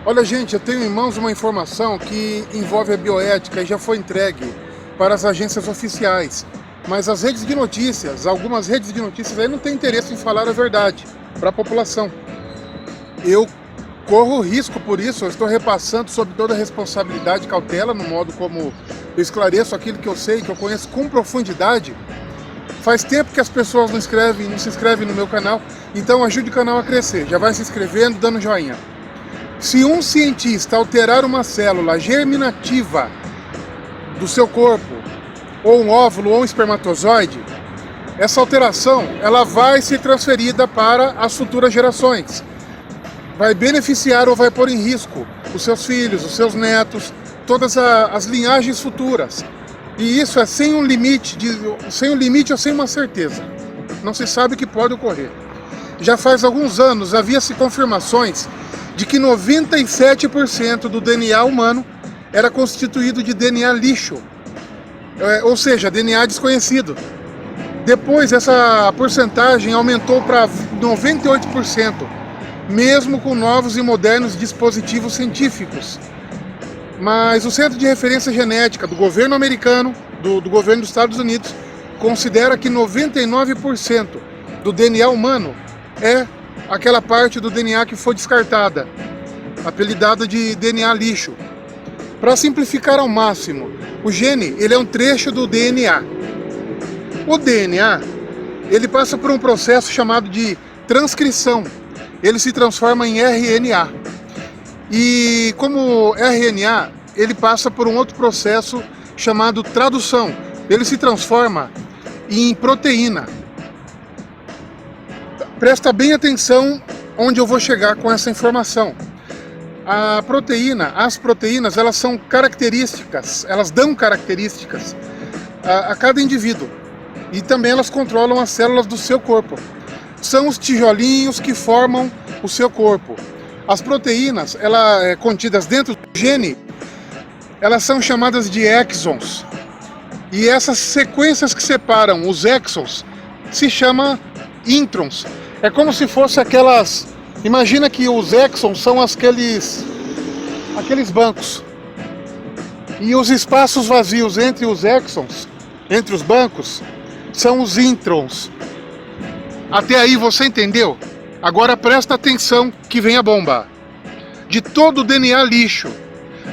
Olha, gente, eu tenho em mãos uma informação que envolve a bioética e já foi entregue para as agências oficiais. Mas as redes de notícias, algumas redes de notícias aí não têm interesse em falar a verdade para a população. Eu corro risco por isso, eu estou repassando sob toda a responsabilidade e cautela no modo como eu esclareço aquilo que eu sei, que eu conheço com profundidade. Faz tempo que as pessoas não se inscrevem no meu canal, então ajude o canal a crescer. Já vai se inscrevendo, dando joinha. Se um cientista alterar uma célula germinativa do seu corpo, ou um óvulo ou um espermatozoide, essa alteração ela vai ser transferida para as futuras gerações. Vai beneficiar ou vai pôr em risco os seus filhos, os seus netos, todas as linhagens futuras. E isso é sem um limite ou sem uma certeza. Não se sabe o que pode ocorrer. Já faz alguns anos havia-se confirmações de que 97% do DNA humano era constituído de DNA lixo, ou seja, DNA desconhecido. Depois essa porcentagem aumentou para 98%, mesmo com novos e modernos dispositivos científicos. Mas o Centro de Referência Genética do governo americano, do governo dos Estados Unidos, considera que 99% do DNA humano é aquela parte do DNA que foi descartada, apelidada de DNA lixo. Para simplificar ao máximo, o gene ele é um trecho do DNA. O DNA ele passa por um processo chamado de transcrição. Ele se transforma em RNA. E como RNA, ele passa por um outro processo chamado tradução. Ele se transforma em proteína. Presta bem atenção onde eu vou chegar com essa informação. As proteínas, elas são características, elas dão características a cada indivíduo. E também elas controlam as células do seu corpo. São os tijolinhos que formam o seu corpo. As proteínas, contidas dentro do gene, elas são chamadas de exons. E essas sequências que separam os exons se chamam introns. É como se fosse aquelas... Imagina que os exons são aqueles bancos. E os espaços vazios entre os exons, entre os bancos, são os introns. Até aí você entendeu? Agora presta atenção que vem a bomba. De todo o DNA lixo,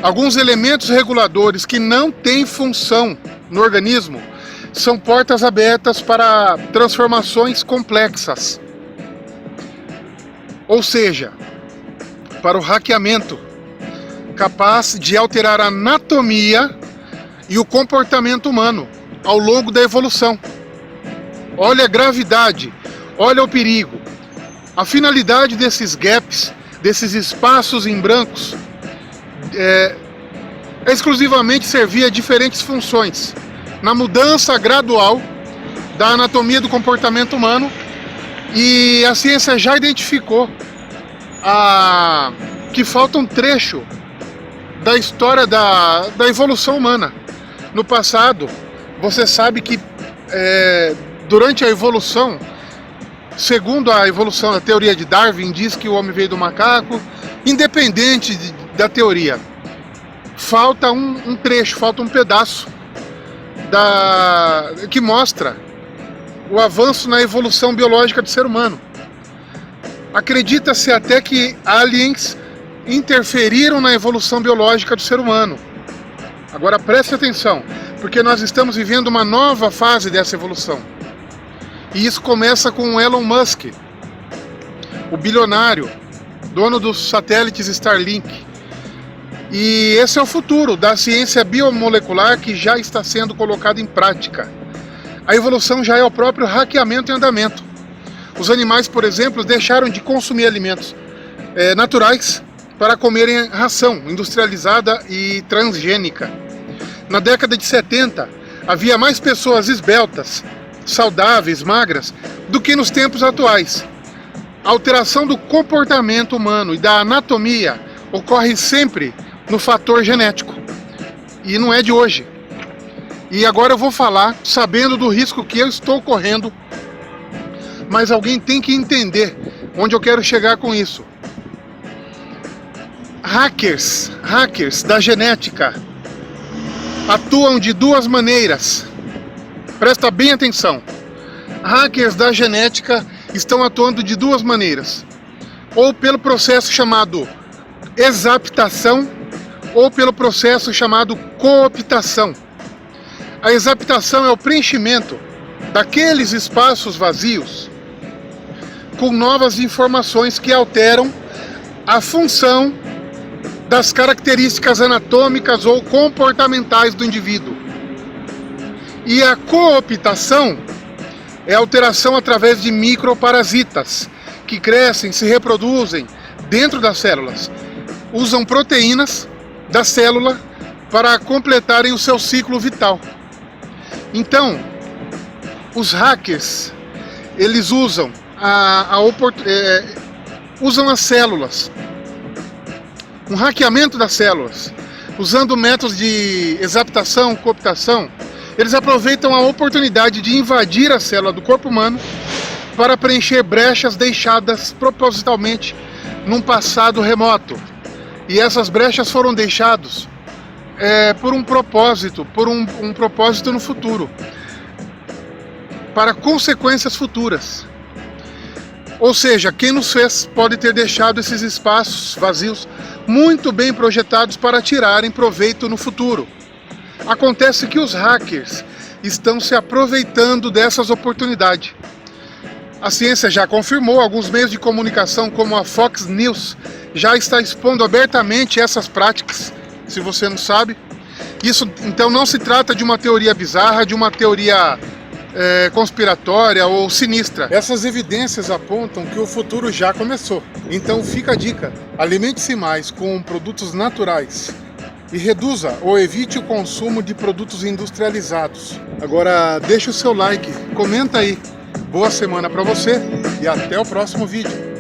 alguns elementos reguladores que não têm função no organismo são portas abertas para transformações complexas. Ou seja, para o hackeamento, capaz de alterar a anatomia e o comportamento humano ao longo da evolução. Olha a gravidade, olha o perigo. A finalidade desses gaps, desses espaços em brancos, é exclusivamente servir a diferentes funções, na mudança gradual da anatomia do comportamento humano, e a ciência já identificou que falta um trecho da história da evolução humana. No passado, você sabe que durante a evolução, segundo a evolução da teoria de Darwin, diz que o homem veio do macaco, independente da teoria. Falta um trecho, falta um pedaço que mostra o avanço na evolução biológica do ser humano. Acredita-se até que aliens interferiram na evolução biológica do ser humano. Agora preste atenção, porque nós estamos vivendo uma nova fase dessa evolução. E isso começa com o Elon Musk, o bilionário, dono dos satélites Starlink. E esse é o futuro da ciência biomolecular que já está sendo colocada em prática. A evolução já é o próprio hackeamento em andamento. Os animais, por exemplo, deixaram de consumir alimentos naturais para comerem ração industrializada e transgênica. Na década de 70, havia mais pessoas esbeltas, saudáveis, magras, do que nos tempos atuais. A alteração do comportamento humano e da anatomia ocorre sempre no fator genético. E não é de hoje. E agora eu vou falar sabendo do risco que eu estou correndo, mas alguém tem que entender onde eu quero chegar com isso. Hackers da genética atuam de duas maneiras. Presta bem atenção. Hackers da genética estão atuando de duas maneiras. Ou pelo processo chamado exaptação, ou pelo processo chamado cooptação. A exaptação é o preenchimento daqueles espaços vazios com novas informações que alteram a função das características anatômicas ou comportamentais do indivíduo. E a cooptação é a alteração através de microparasitas que crescem, se reproduzem dentro das células, usam proteínas da célula para completarem o seu ciclo vital. Então, os hackers, eles usam usam as células, um hackeamento das células, usando métodos de exaptação, cooptação. Eles aproveitam a oportunidade de invadir a célula do corpo humano para preencher brechas deixadas propositalmente num passado remoto. E essas brechas foram deixadas por um propósito no futuro, para consequências futuras. Ou seja, quem nos fez pode ter deixado esses espaços vazios muito bem projetados para tirarem proveito no futuro. Acontece que os hackers estão se aproveitando dessas oportunidades. A ciência já confirmou, alguns meios de comunicação como a Fox News já está expondo abertamente essas práticas, se você não sabe. Isso então não se trata de uma teoria bizarra, de uma teoria conspiratória ou sinistra. Essas evidências apontam que o futuro já começou. Então fica a dica, alimente-se mais com produtos naturais e reduza ou evite o consumo de produtos industrializados. Agora deixa o seu like, comenta aí. Boa semana para você e até o próximo vídeo.